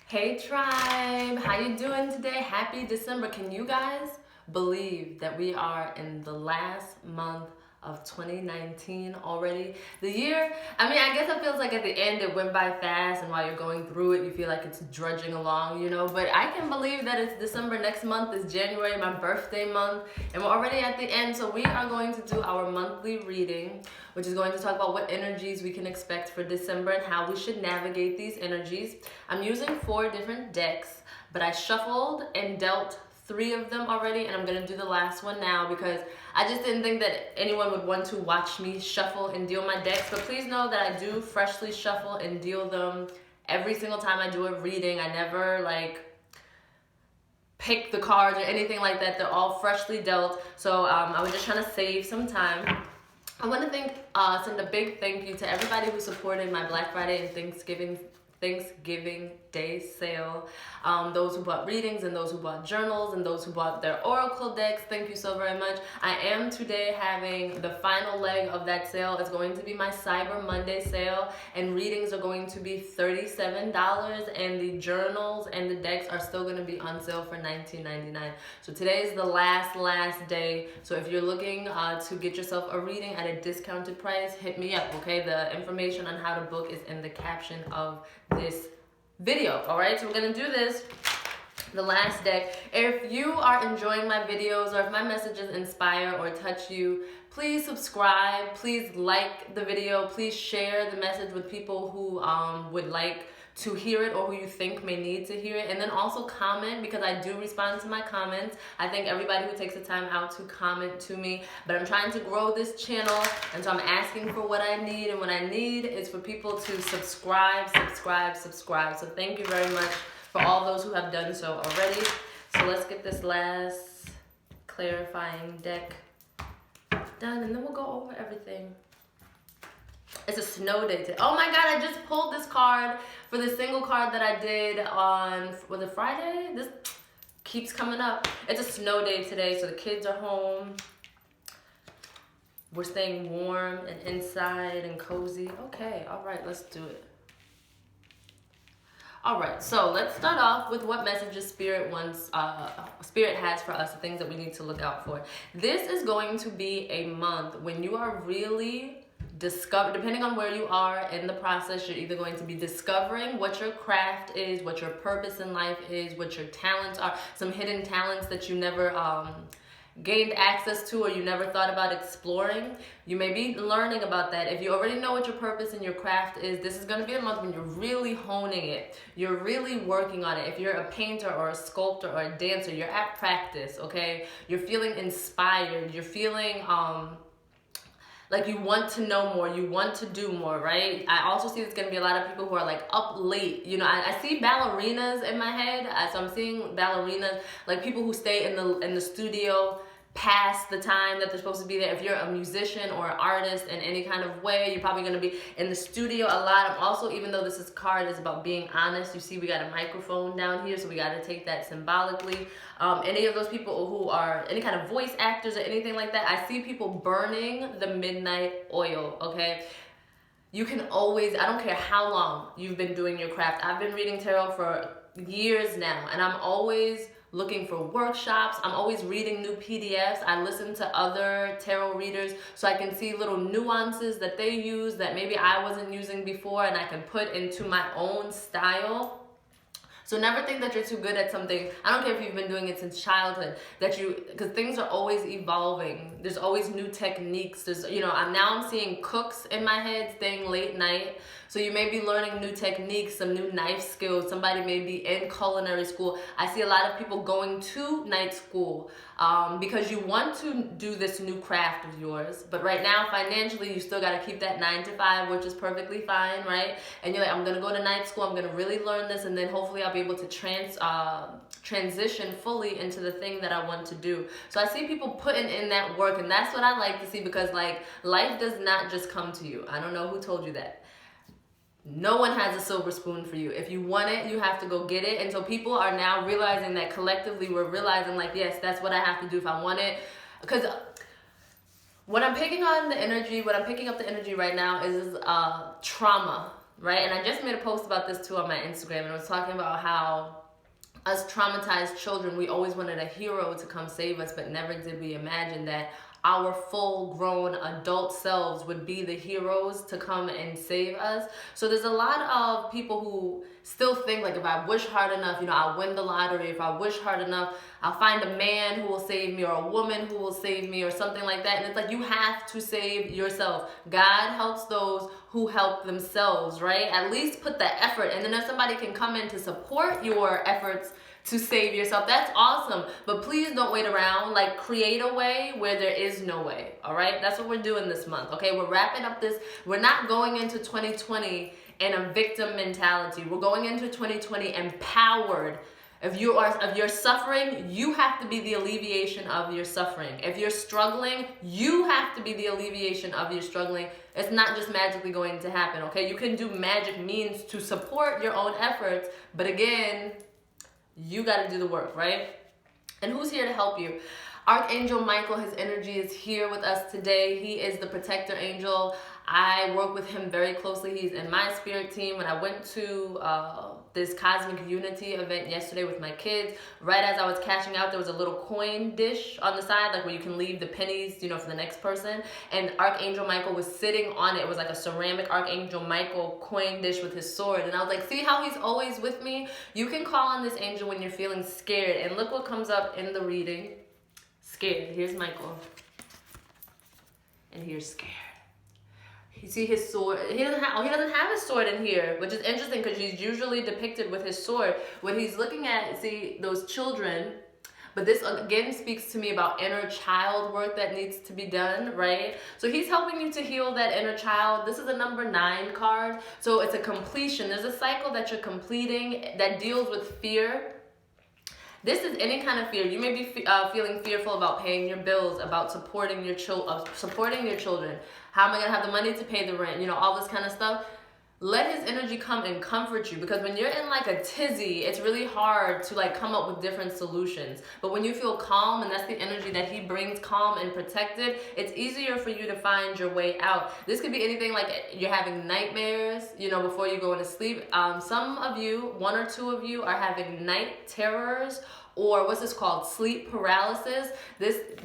Hey tribe, how you doing today? Happy December. Can you guys believe that we are in the last month of 2019 already? The year, I guess it feels like at the end it went by fast, and while you're going through it, you feel like it's drudging along, but I can believe that it's December. Next month is January, my birthday month, and we're already at the end. So we are going to do our monthly reading, which is going to talk about what energies we can expect for December and how we should navigate these energies. I'm using 4 different decks, but I shuffled and dealt 3 of them already, and I'm gonna do the last one now because I just didn't think that anyone would want to watch me shuffle and deal my decks. But please know that I do freshly shuffle and deal them every single time I do a reading. I never pick the cards or anything like that. They're all freshly dealt. So I was just trying to save some time. I want to send a big thank you to everybody who supported my Black Friday and Thanksgiving Day sale. Those who bought readings and those who bought journals and those who bought their oracle decks, thank you so very much. I am today having the final leg of that sale. It's going to be my Cyber Monday sale, and readings are going to be $37, and the journals and the decks are still going to be on sale for $19.99. So today is the last day. So if you're looking to get yourself a reading at a discounted price, hit me up, okay? The information on how to book is in the caption of this video. All right, so we're gonna do this, the last deck. If you are enjoying my videos, or if my messages inspire or touch you, please subscribe, please like the video, please share the message with people who would like to hear it or who you think may need to hear it. And then also comment, because I do respond to my comments. I thank everybody who takes the time out to comment to me, but I'm trying to grow this channel, and so I'm asking for what I need, and what I need is for people to subscribe. So thank you very much for all those who have done so already. So let's get this last clarifying deck done, and then we'll go over everything. It's a snow day today. Oh my God, I just pulled this card for the single card that I did on, was it Friday? This keeps coming up. It's a snow day today, so the kids are home. We're staying warm and inside and cozy. Okay, all right, let's do it. All right, so let's start off with what messages Spirit has for us, the things that we need to look out for. This is going to be a month when you are really depending on where you are in the process, you're either going to be discovering what your craft is, what your purpose in life is, what your talents are, some hidden talents that you never gained access to or you never thought about exploring. You may be learning about that. If you already know what your purpose and your craft is, this is going to be a month when you're really honing it. You're really working on it. If you're a painter or a sculptor or a dancer, you're at practice, okay? You're feeling inspired. You're feeling like you want to know more, you want to do more, right? I also see there's gonna be a lot of people who are up late. I see ballerinas in my head, so I'm seeing ballerinas, like people who stay in the studio past the time that they're supposed to be there. If you're a musician or an artist in any kind of way, you're probably gonna be in the studio a lot. I'm also, even though this card is about being honest, you see we got a microphone down here, so we gotta take that symbolically. Any of those people who are any kind of voice actors or anything like that, I see people burning the midnight oil, okay? You can always, I don't care how long you've been doing your craft. I've been reading tarot for years now, and I'm always looking for workshops. I'm always reading new PDFs. I listen to other tarot readers so I can see little nuances that they use that maybe I wasn't using before, and I can put into my own style. So never think that you're too good at something. I don't care if you've been doing it since childhood, because things are always evolving. There's always new techniques. I'm seeing cooks in my head staying late night. So you may be learning new techniques, some new knife skills. Somebody may be in culinary school. I see a lot of people going to night school because you want to do this new craft of yours. But right now, financially, you still got to keep that 9 to 5, which is perfectly fine, right? And you're like, I'm going to go to night school. I'm going to really learn this. And then hopefully I'll be able to transition fully into the thing that I want to do. So I see people putting in that work. And that's what I like to see, because life does not just come to you. I don't know who told you that. No one has a silver spoon for you. If you want it, you have to go get it. And so people are now realizing that collectively we're realizing yes, that's what I have to do if I want it. Because what I'm picking up the energy right now is trauma. right? And I just made a post about this too on my Instagram, and I was talking about how us traumatized children, we always wanted a hero to come save us, but never did we imagine that our full-grown adult selves would be the heroes to come and save us. So there's a lot of people who still think like, if I wish hard enough, I'll win the lottery. If I wish hard enough, I'll find a man who will save me, or a woman who will save me, or something like that. And it's like, you have to save yourself. God helps those who help themselves, right? At least put the effort. And then if somebody can come in to support your efforts to save yourself, that's awesome. But please don't wait around. Like, create a way where there is no way. All right, that's what we're doing this month. Okay, we're wrapping up this. We're not going into 2020 in a victim mentality. We're going into 2020 empowered. If you're suffering, you have to be the alleviation of your suffering. If you're struggling, you have to be the alleviation of your struggling. It's not just magically going to happen. Okay, you can do magic means to support your own efforts, but again, you got to do the work, right? And who's here to help you? Archangel Michael, his energy is here with us today. He is the protector angel. I work with him very closely. He's in my spirit team. When I went to this Cosmic Unity event yesterday with my kids, right as I was cashing out, there was a little coin dish on the side, like where you can leave the pennies, for the next person. And Archangel Michael was sitting on it. It was like a ceramic Archangel Michael coin dish with his sword. And I was like, see how he's always with me? You can call on this angel when you're feeling scared. And look what comes up in the reading. Scared. Here's Michael. And here's scared. You see his sword. He doesn't have his sword in here, which is interesting because he's usually depicted with his sword. When he's looking at, see, those children, but this again speaks to me about inner child work that needs to be done, right? So he's helping you to heal that inner child. This is a number 9 card. So it's a completion. There's a cycle that you're completing that deals with fear. This is any kind of fear. You may be feeling fearful about paying your bills, about supporting your children. How am I going to have the money to pay the rent? All this kind of stuff. Let his energy come and comfort you, because when you're in like a tizzy, it's really hard to like come up with different solutions. But when you feel calm, and that's the energy that he brings, calm and protected, it's easier for you to find your way out. This could be anything like you're having nightmares, before you go into sleep. Some of you, 1 or 2 of you, are having night terrors, or what's this called? Sleep paralysis.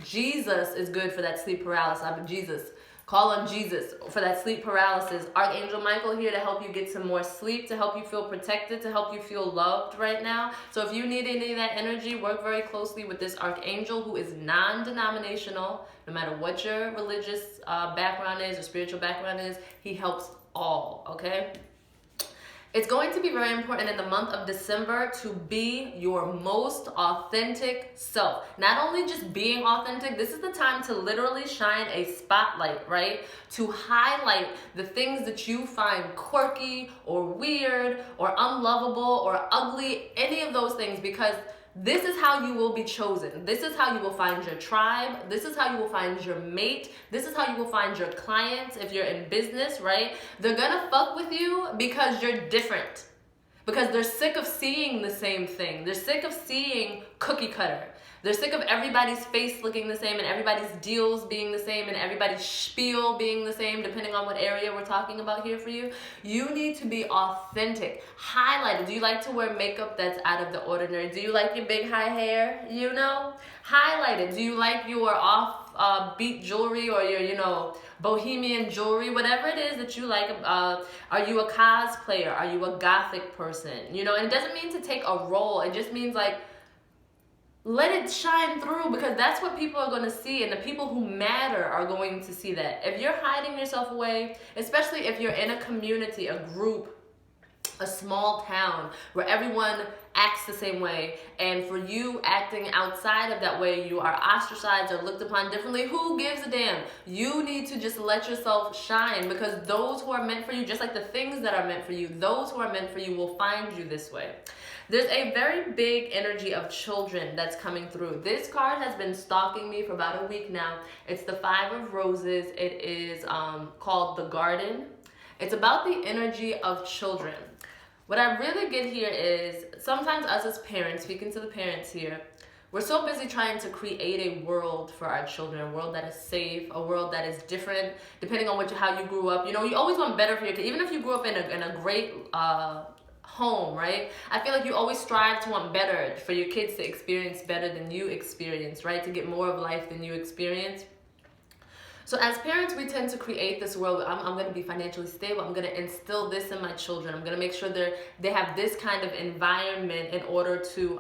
Jesus is good for that sleep paralysis. Jesus. Call on Jesus for that sleep paralysis. Archangel Michael here to help you get some more sleep, to help you feel protected, to help you feel loved right now. So if you need any of that energy, work very closely with this Archangel, who is non-denominational. No matter what your religious background is or spiritual background is, he helps all, okay? It's going to be very important in the month of December to be your most authentic self. Not only just being authentic, this is the time to literally shine a spotlight, right? To highlight the things that you find quirky or weird or unlovable or ugly, any of those things, because this is how you will be chosen. This is how you will find your tribe. This is how you will find your mate. This is how you will find your clients if you're in business, right? They're gonna fuck with you because you're different. Because they're sick of seeing the same thing. They're sick of seeing cookie cutter. They're sick of everybody's face looking the same and everybody's deals being the same and everybody's spiel being the same, depending on what area we're talking about here for you. You need to be authentic. Highlight it. Do you like to wear makeup that's out of the ordinary? Do you like your big high hair? Highlight it. Do you like your off-beat jewelry or your, bohemian jewelry? Whatever it is that you like. Are you a cosplayer? Are you a gothic person? And it doesn't mean to take a role. It just means like, let it shine through, because that's what people are going to see, and the people who matter are going to see that. If you're hiding yourself away, especially if you're in a community, a group, a small town where everyone acts the same way, and for you acting outside of that way, you are ostracized or looked upon differently, who gives a damn? You need to just let yourself shine, because those who are meant for you, just like the things that are meant for you, those who are meant for you will find you this way. There's a very big energy of children that's coming through. This card has been stalking me for about a week now. It's the 5 of Roses. It is called The Garden. It's about the energy of children. What I really get here is sometimes us as parents, speaking to the parents here, we're so busy trying to create a world for our children, a world that is safe, a world that is different depending on how you grew up. You know, you always want better for your kid, even if you grew up in a great home, right? I feel like you always strive to want better for your kids to experience better than you experience, right? To get more of life than you experience. So as parents, we tend to create this world. I'm going to be financially stable. I'm going to instill this in my children. I'm going to make sure they have this kind of environment in order to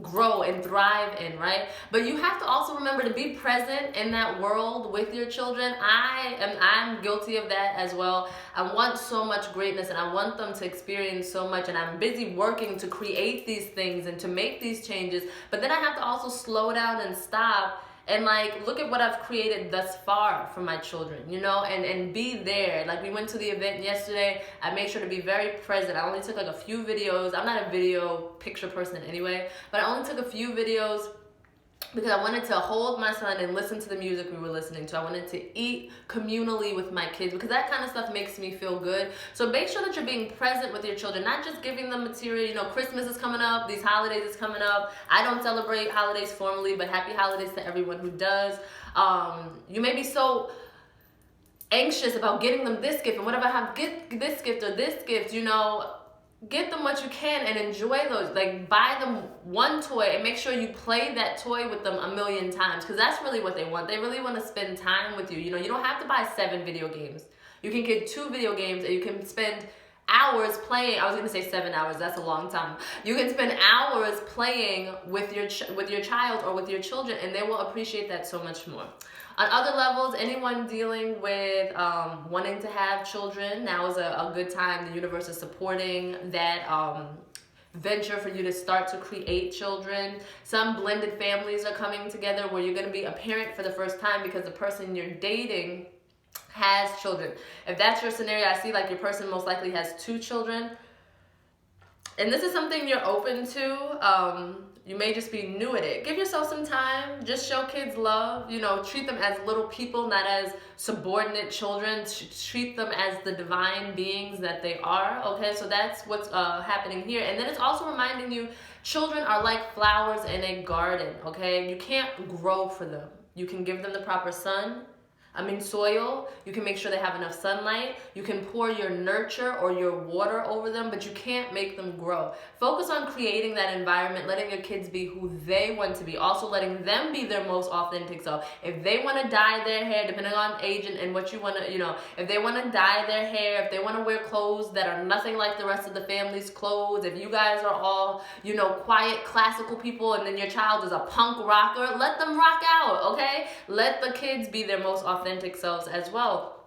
grow and thrive in, right? But you have to also remember to be present in that world with your children. I'm guilty of that as well. I want so much greatness and I want them to experience so much, and I'm busy working to create these things and to make these changes. But then I have to also slow down and stop and like look at what I've created thus far for my children, you know, and be there. Like we went to the event yesterday. I made sure to be very present. I only took like a few videos. I'm not a video picture person anyway, but I only took a few videos because I wanted to hold my son and listen to the music we were listening to. I wanted to eat communally with my kids because that kind of stuff makes me feel good. So make sure that you're being present with your children, not just giving them material. You know, Christmas is coming up, these holidays is coming up. I don't celebrate holidays formally, but happy holidays to everyone who does. You may be so anxious about getting them this gift and whatever I have, get this gift or this gift, you know. Get them what you can and enjoy those. Like buy them one toy and make sure you play that toy with them a million times, because that's really what they want. They really want to spend time with you. You know, you don't have to buy 7 video games. You can get 2 video games and you can spend hours playing. I was gonna say 7 hours. That's a long time. You can spend hours playing with your child or with your children, and they will appreciate that so much more. On other levels, anyone dealing with wanting to have children, now is a good time. The universe is supporting that venture for you to start to create children. Some blended families are coming together where you're going to be a parent for the first time because the person you're dating has children. If that's your scenario, I see like your person most likely has 2 children. And this is something you're open to. You may just be new at it. Give yourself some time. Just show kids love. You know, treat them as little people, not as subordinate children. Treat them as the divine beings that they are. Okay, so that's what's happening here. And then it's also reminding you, children are like flowers in a garden. Okay, you can't grow for them. You can give them the proper soil. You can make sure they have enough sunlight. You can pour your nurture or your water over them, but you can't make them grow. Focus on creating that environment, letting your kids be who they want to be, also letting them be their most authentic self. If they want to dye their hair, depending on age and what you want to, you know, if they want to dye their hair, if they want to wear clothes that are nothing like the rest of the family's clothes, if you guys are all, you know, quiet, classical people, and then your child is a punk rocker, let them rock out, okay? Let the kids be their most authentic selves as well.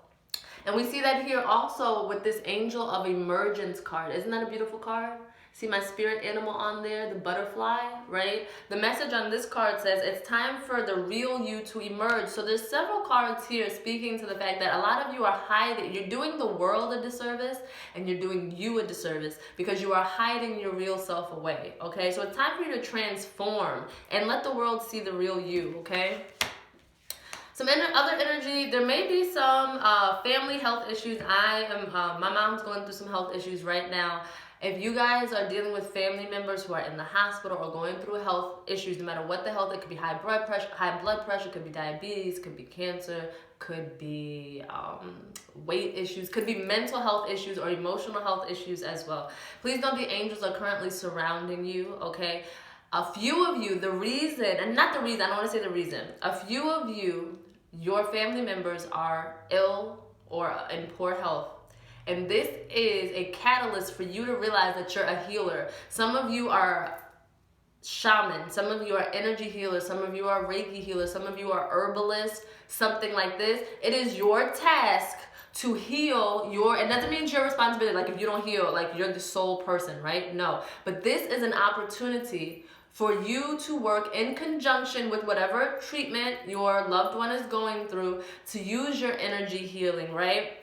And we see that here also with this Angel of Emergence card. Isn't that a beautiful card? See my spirit animal on there, the butterfly, right? The message on this card says it's time for the real you to emerge. So there's several cards here speaking to the fact that a lot of you are hiding. You're doing the world a disservice and you're doing you a disservice because you are hiding your real self away, okay? So it's time for you to transform and let the world see the real you, okay? Some other energy, there may be some family health issues. My mom's going through some health issues right now. If you guys are dealing with family members who are in the hospital or going through health issues, no matter what the health, it could be high blood pressure, could be diabetes, could be cancer, could be weight issues, could be mental health issues or emotional health issues as well. Please know the angels are currently surrounding you, okay? A few of you, a few of you, your family members are ill or in poor health. And this is a catalyst for you to realize that you're a healer. Some of you are shamans, some of you are energy healers, some of you are Reiki healers, some of you are herbalists, something like this. It is your task to heal it doesn't mean it's your responsibility. Like if you don't heal, like you're the sole person, right? No. But this is an opportunity for you to work in conjunction with whatever treatment your loved one is going through to use your energy healing, right?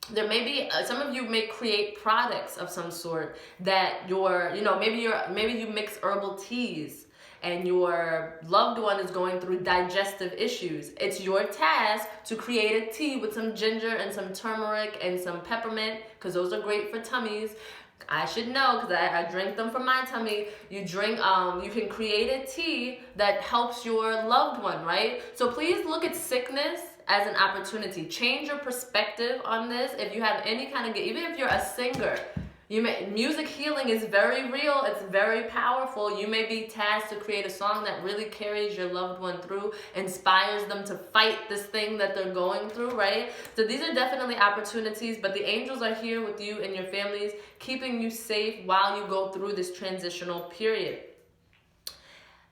There may be, some of you may create products of some sort that maybe you mix herbal teas and your loved one is going through digestive issues, it's your task to create a tea with some ginger and some turmeric and some peppermint, because those are great for tummies. I should know because I drink them for my tummy. You can create a tea that helps your loved one, right? So please look at sickness as an opportunity. Change your perspective on this. If you have any kind of, even if you're a singer, music healing is very real. It's very powerful. You may be tasked to create a song that really carries your loved one through, inspires them to fight this thing that they're going through, right? So these are definitely opportunities, but the angels are here with you and your families, keeping you safe while you go through this transitional period.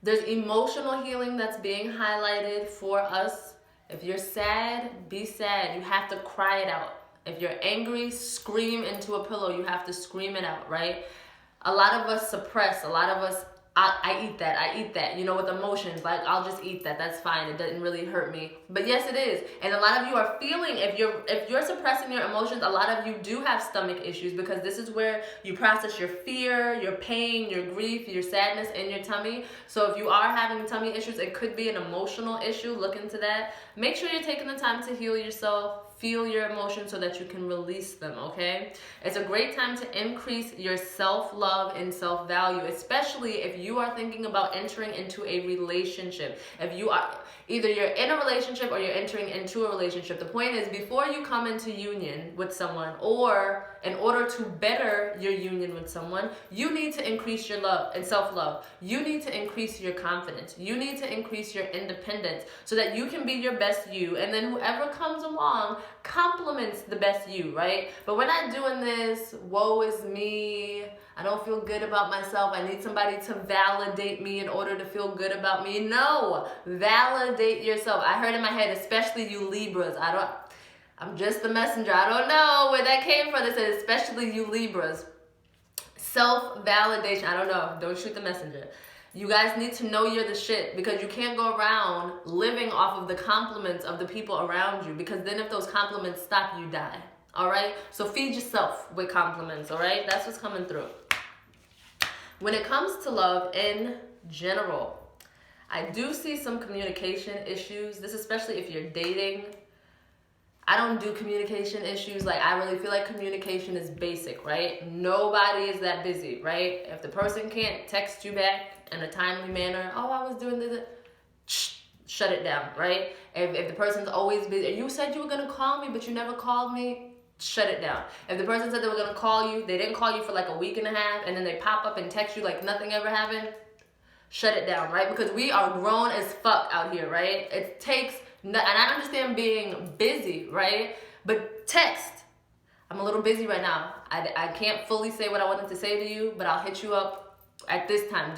There's emotional healing that's being highlighted for us. If you're sad, be sad. You have to cry it out. If you're angry, scream into a pillow. You have to scream it out, right? A lot of us suppress. A lot of us, I eat that, you know, with emotions. Like, I'll just eat that. That's fine. It doesn't really hurt me. But yes, it is. And a lot of you are feeling, if you're suppressing your emotions, a lot of you do have stomach issues, because this is where you process your fear, your pain, your grief, your sadness in your tummy. So if you are having tummy issues, it could be an emotional issue. Look into that. Make sure you're taking the time to heal yourself. Feel your emotions so that you can release them, okay? It's a great time to increase your self-love and self-value, especially if you are thinking about entering into a relationship. If you are, either you're in a relationship or you're entering into a relationship. The point is, before you come into union with someone, or in order to better your union with someone, you need to increase your love and self-love. You need to increase your confidence. You need to increase your independence so that you can be your best you. And then whoever comes along compliments the best you, right? But we're not doing this, woe is me, I don't feel good about myself, I need somebody to validate me in order to feel good about me. No, validate yourself. I heard in my head, especially you Libras, I'm just the messenger. I don't know where that came from. They said, especially you Libras. Self-validation. I don't know. Don't shoot the messenger. You guys need to know you're the shit, because you can't go around living off of the compliments of the people around you, because then if those compliments stop, you die. All right? So feed yourself with compliments, all right? That's what's coming through. When it comes to love in general, I do see some communication issues. This especially if you're dating. I don't do communication issues. Like, I really feel like communication is basic, right? Nobody is that busy, right? If the person can't text you back in a timely manner, oh, I was doing this, shut it down, right? If the person's always busy, you said you were going to call me, but you never called me, shut it down. If the person said they were going to call you, they didn't call you for like a week and a half, and then they pop up and text you like nothing ever happened, shut it down, right? Because we are grown as fuck out here, right? It takes, and I understand being busy, right? But text. I'm a little busy right now. I can't fully say what I wanted to say to you, but I'll hit you up at this time.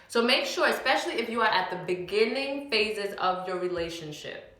So make sure, especially if you are at the beginning phases of your relationship,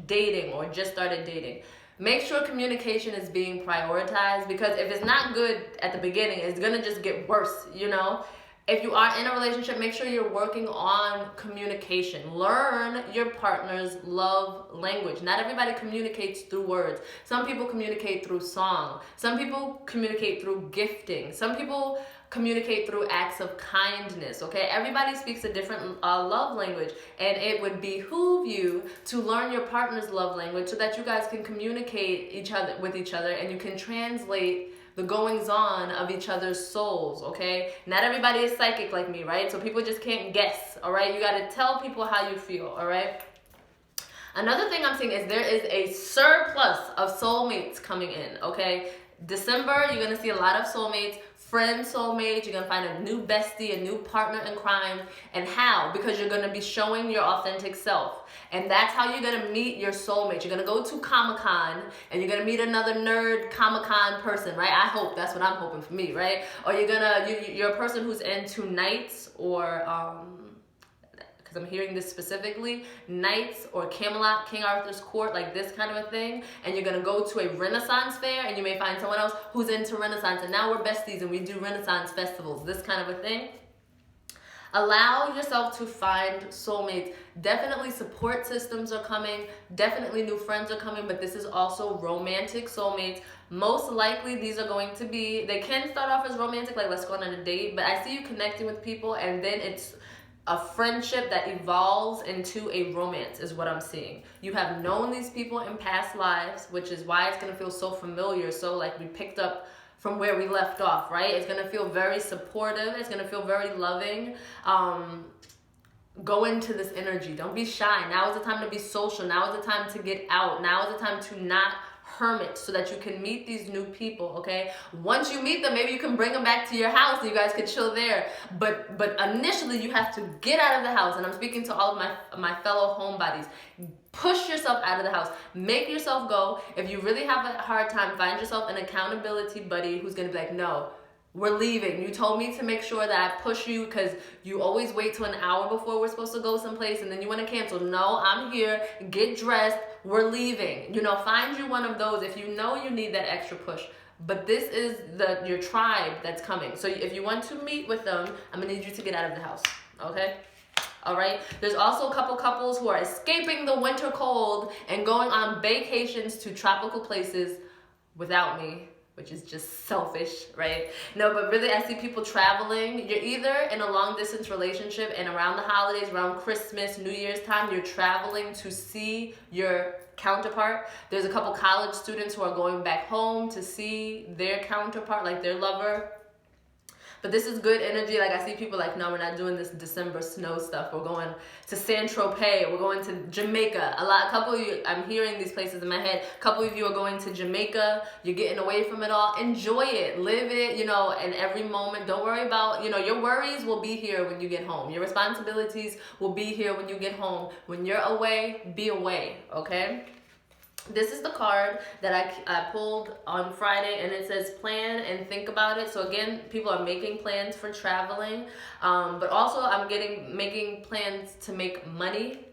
dating or just started dating, make sure communication is being prioritized, because if it's not good at the beginning, it's gonna just get worse, you know? If you are in a relationship, make sure you're working on communication. Learn your partner's love language. Not everybody communicates through words. Some people communicate through song. Some people communicate through gifting. Some people communicate through acts of kindness, okay? Everybody speaks a different love language, and it would behoove you to learn your partner's love language so that you guys can communicate with each other, and you can translate the goings on of each other's souls, okay? Not everybody is psychic like me, right? So people just can't guess, all right? You gotta tell people how you feel, all right? Another thing I'm seeing is there is a surplus of soulmates coming in, okay? December, you're gonna see a lot of soulmates, friend soulmates. You're gonna find a new bestie, a new partner in crime. And how? Because you're gonna be showing your authentic self. And that's how you're gonna meet your soulmate. You're gonna go to Comic-Con and you're gonna meet another nerd Comic-Con person, right? I hope that's what I'm hoping for me, right? Or you're a person who's into knights, or because I'm hearing this specifically, knights or Camelot, King Arthur's court, like this kind of a thing. And you're gonna go to a Renaissance fair, and you may find someone else who's into Renaissance, and now we're besties and we do Renaissance festivals, this kind of a thing. Allow yourself to find soulmates. Definitely support systems are coming. Definitely new friends are coming, but this is also romantic soulmates. Most likely these are going to be, they can start off as romantic, like let's go on a date, but I see you connecting with people, and then it's a friendship that evolves into a romance is what I'm seeing. You have known these people in past lives, which is why it's going to feel so familiar. So like we picked up from where we left off, right? It's going to feel very supportive. It's going to feel very loving. Go into this energy. Don't be shy. Now is the time to be social. Now is the time to get out. Now is the time to not hermit so that you can meet these new people, okay? Once you meet them, maybe you can bring them back to your house and you guys could chill there. But initially you have to get out of the house. And I'm speaking to all of my fellow homebodies. Push yourself out of the house. Make yourself go. If you really have a hard time, find yourself an accountability buddy who's gonna be like, no, we're leaving. You told me to make sure that I push you because you always wait till an hour before we're supposed to go someplace and then you want to cancel. No, I'm here. Get dressed. We're leaving. You know, find you one of those if you know you need that extra push. But this is your tribe that's coming. So if you want to meet with them, I'm going to need you to get out of the house. Okay? All right. There's also a couple couples who are escaping the winter cold and going on vacations to tropical places without me, which is just selfish, right? No, but really I see people traveling. You're either in a long distance relationship and around the holidays, around Christmas, New Year's time, you're traveling to see your counterpart. There's a couple college students who are going back home to see their counterpart, like their lover. But this is good energy. Like I see people like, no, we're not doing this December snow stuff. We're going to San Tropez. We're going to Jamaica. A couple of you, I'm hearing these places in my head. A couple of you are going to Jamaica. You're getting away from it all. Enjoy it. Live it, you know, and every moment. Don't worry about, you know, your worries will be here when you get home. Your responsibilities will be here when you get home. When you're away, be away, okay? This is the card that I pulled on Friday, and it says plan and think about it. So again, people are making plans for traveling, but also I'm making plans to make money.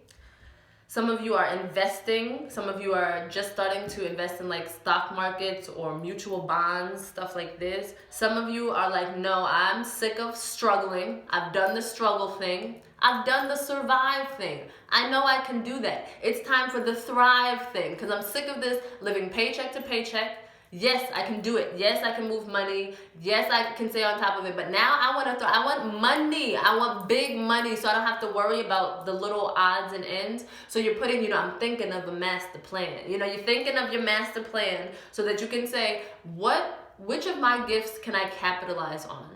Some of you are investing. Some of you are just starting to invest in like stock markets or mutual bonds, stuff like this. Some of you are like, no, I'm sick of struggling. I've done the struggle thing. I've done the survive thing. I know I can do that. It's time for the thrive thing because I'm sick of this living paycheck to paycheck. Yes, I can do it. Yes, I can move money. Yes, I can stay on top of it. But now I want money. I want big money so I don't have to worry about the little odds and ends. So you're putting, you know, I'm thinking of a master plan. You know, you're thinking of your master plan so that you can say, which of my gifts can I capitalize on?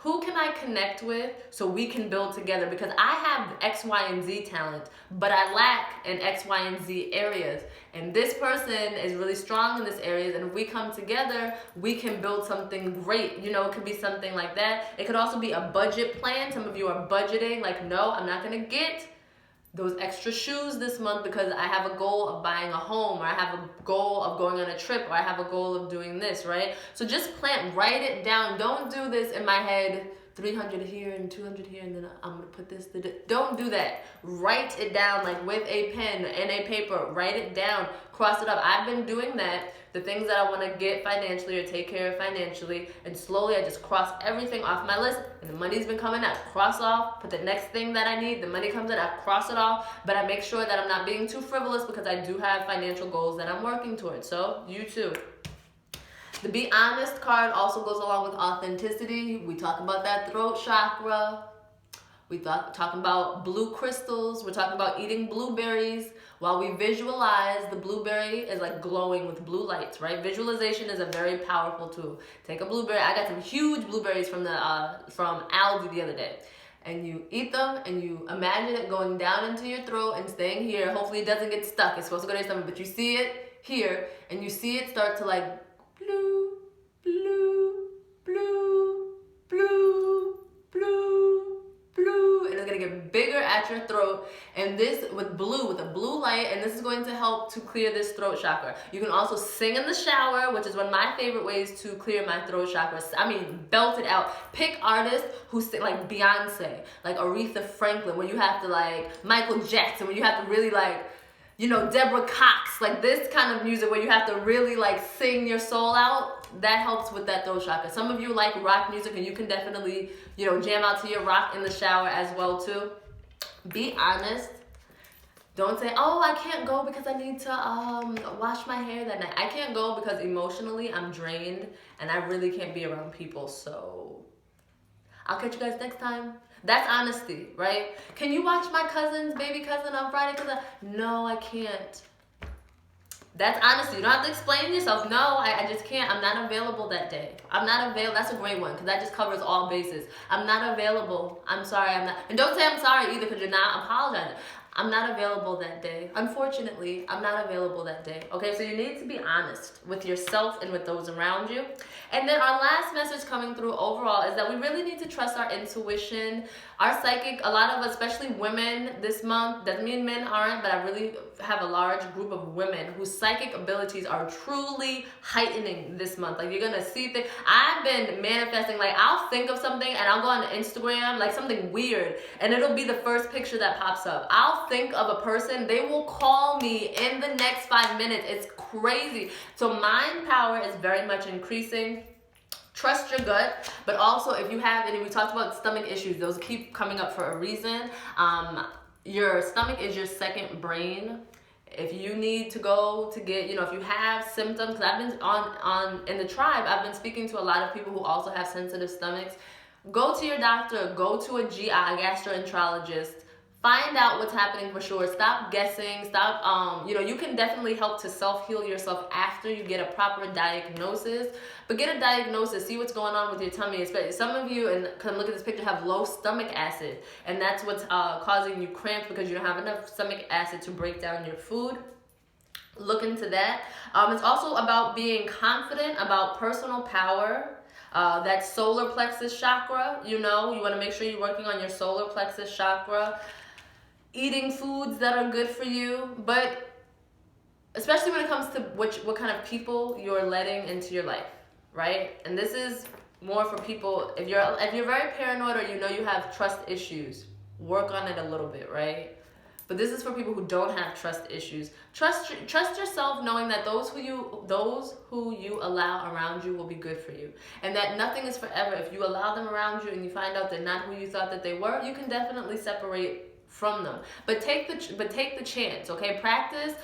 Who can I connect with so we can build together? Because I have X, Y, and Z talent, but I lack in X, Y, and Z areas. And this person is really strong in this areas. And if we come together, we can build something great. You know, it could be something like that. It could also be a budget plan. Some of you are budgeting like, no, I'm not going to get those extra shoes this month because I have a goal of buying a home, or I have a goal of going on a trip, or I have a goal of doing this, right? So just write it down. Don't do this in my head, 300 here and 200 here, and then I'm gonna put this. Don't do that. Write it down like with a pen and a paper. Write it down. Cross it up. I've been doing that. The things that I want to get financially or take care of financially, and slowly I just cross everything off my list, and the money's been coming out. Cross off, put the next thing that I need, the money comes in, I cross it off, but I make sure that I'm not being too frivolous because I do have financial goals that I'm working towards. So you too. The Be Honest card also goes along with authenticity. We talk about that throat chakra. We talking about blue crystals. We're talking about eating blueberries. While we visualize, the blueberry is like glowing with blue lights, right? Visualization is a very powerful tool. Take a blueberry. I got some huge blueberries from Aldi the other day. And you eat them and you imagine it going down into your throat and staying here. Hopefully it doesn't get stuck. It's supposed to go to your stomach, but you see it here and you see it start to like blue, blue, blue, blue, blue, blue, and it's gonna get bigger at your throat. And this with a blue light, and this is going to help to clear this throat chakra. You can also sing in the shower, which is one of my favorite ways to clear my throat chakra. I mean, belt it out. Pick artists who sing like Beyonce, like Aretha Franklin, where you have to like Michael Jackson, where you have to really like, you know, Deborah Cox, like this kind of music where you have to really like sing your soul out. That helps with that throat chakra. Some of you like rock music and you can definitely, you know, jam out to your rock in the shower as well too. Be honest. Don't say, oh, I can't go because I need to wash my hair that night. I can't go because emotionally I'm drained and I really can't be around people. So I'll catch you guys next time. That's honesty, right? Can you watch my baby cousin on Friday? No, I can't. That's honesty. You don't have to explain yourself. No, I just can't. I'm not available that day. I'm not available. That's a great one because that just covers all bases. I'm not available. I'm sorry. I'm not. And don't say I'm sorry either because you're not apologizing. I'm not available that day. Unfortunately, I'm not available that day. Okay, so you need to be honest with yourself and with those around you. And then our last message coming through overall is that we really need to trust our intuition, our psychic. A lot of us, especially women this month, doesn't mean men aren't, but I really have a large group of women whose psychic abilities are truly heightening this month. Like, you're gonna see things. I've been manifesting, like, I'll think of something and I'll go on Instagram, like something weird, and it'll be the first picture that pops up. I'll think of a person, they will call me in the next 5 minutes. It's crazy. So mind power is very much increasing. Trust your gut, but also if you have any, we talked about stomach issues, those keep coming up for a reason. Your stomach is your second brain. If you need to go to get, if you have symptoms, because I've been in the tribe, I've been speaking to a lot of people who also have sensitive stomachs. Go to your doctor, go to a GI, gastroenterologist. Find out what's happening for sure. Stop guessing. Stop, you can definitely help to self-heal yourself after you get a proper diagnosis. But get a diagnosis. See what's going on with your tummy. Especially some of you, and come look at this picture, have low stomach acid. And that's what's causing you cramps because you don't have enough stomach acid to break down your food. Look into that. It's also about being confident about personal power. That solar plexus chakra, you want to make sure you're working on your solar plexus chakra. Eating foods that are good for you, but especially when it comes to what kind of people you're letting into your life, right? And this is more for people, if you're very paranoid or you have trust issues, work on it a little bit, right? But this is for people who don't have trust issues. Trust yourself, knowing that those who you allow around you will be good for you, and that nothing is forever. If you allow them around you and you find out they're not who you thought that they were, you can definitely separate from them. But take the chance, okay? Practice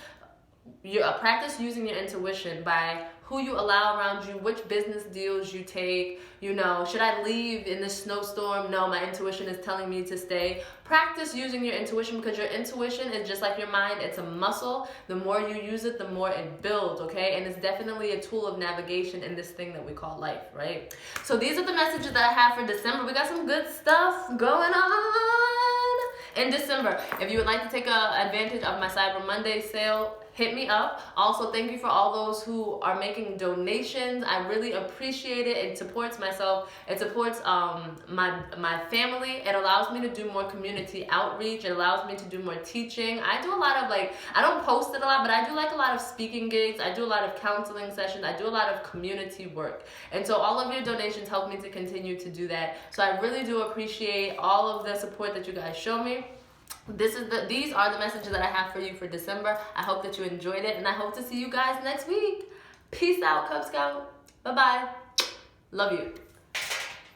using your intuition by who you allow around you, which business deals you take. Should I leave in this snowstorm? No, my intuition is telling me to stay. Practice using your intuition, because your intuition is just like your mind. It's a muscle. The more you use it, the more it builds, okay? And it's definitely a tool of navigation in this thing that we call life, right? So these are the messages that I have for December. We got some good stuff going on in December. If you would like to take advantage of my Cyber Monday sale, hit me up. Also, thank you for all those who are making donations. I really appreciate it. It supports myself. It supports my family. It allows me to do more community outreach. It allows me to do more teaching. I do a lot of I don't post it a lot, but I do a lot of speaking gigs. I do a lot of counseling sessions. I do a lot of community work. And so all of your donations help me to continue to do that. So I really do appreciate all of the support that you guys show me. These are the messages that I have for you for December. I hope that you enjoyed it, and I hope to see you guys next week. Peace out, Cub Scout. Bye-bye. Love you.